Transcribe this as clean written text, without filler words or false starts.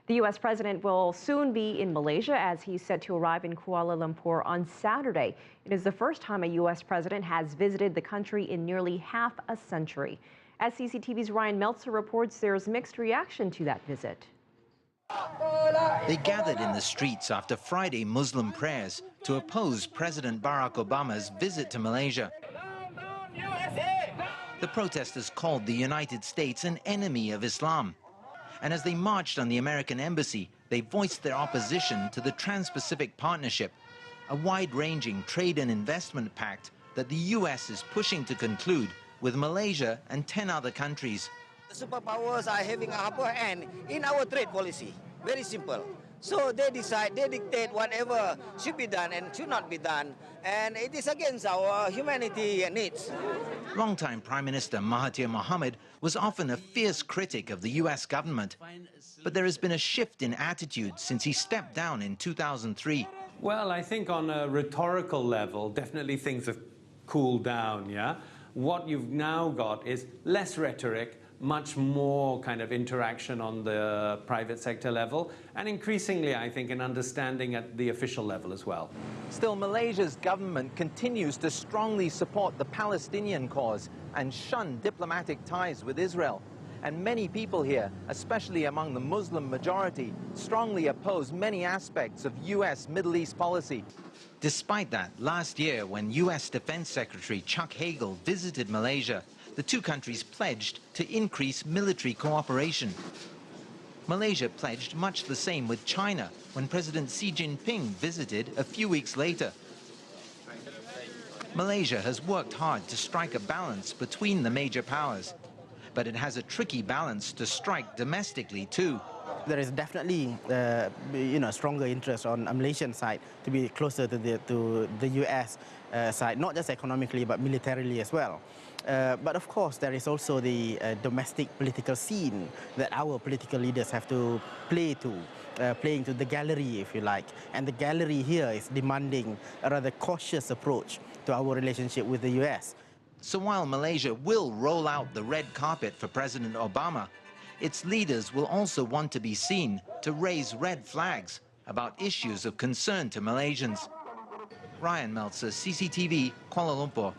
The U.S. president will soon be in Malaysia as he's set to arrive in Kuala Lumpur on Saturday. It is the first time a U.S. president has visited the country in nearly half a century. As CCTV's Rian Maelzer reports, there's mixed reaction to that visit. They gathered in the streets after Friday Muslim prayers to oppose President Barack Obama's visit to Malaysia. The protesters called the United States an enemy of Islam. And as they marched on the American embassy, they voiced their opposition to the Trans-Pacific Partnership, a wide-ranging trade and investment pact that the U.S. is pushing to conclude with Malaysia and 10 other countries. The superpowers are having a upper hand in our trade policy. Very simple. So they decide, they dictate whatever should be done and should not be done. And it is against our humanity needs. Longtime Prime Minister Mahathir Mohamad was often a fierce critic of the U.S. government. But there has been a shift in attitude since he stepped down in 2003. Well, I think on a rhetorical level, definitely things have cooled down, yeah? What you've now got is less rhetoric, much more kind of interaction on the private sector level, and increasingly, I think, an understanding at the official level as well. Still, Malaysia's government continues to strongly support the Palestinian cause and shun diplomatic ties with Israel. And many people here, especially among the Muslim majority, strongly oppose many aspects of U.S. Middle East policy. Despite that, last year, when U.S. Defense Secretary Chuck Hagel visited Malaysia, the two countries pledged to increase military cooperation. Malaysia pledged much the same with China when President Xi Jinping visited a few weeks later. Malaysia has worked hard to strike a balance between the major powers, but it has a tricky balance to strike domestically too. There is definitely, stronger interest on a Malaysian side to be closer to the U.S. Side, not just economically but militarily as well. But of course, there is also the domestic political scene that our political leaders have to play to, playing to the gallery, if you like. And the gallery here is demanding a rather cautious approach to our relationship with the U.S. So while Malaysia will roll out the red carpet for President Obama, its leaders will also want to be seen to raise red flags about issues of concern to Malaysians. Rian Maelzer, CCTV, Kuala Lumpur.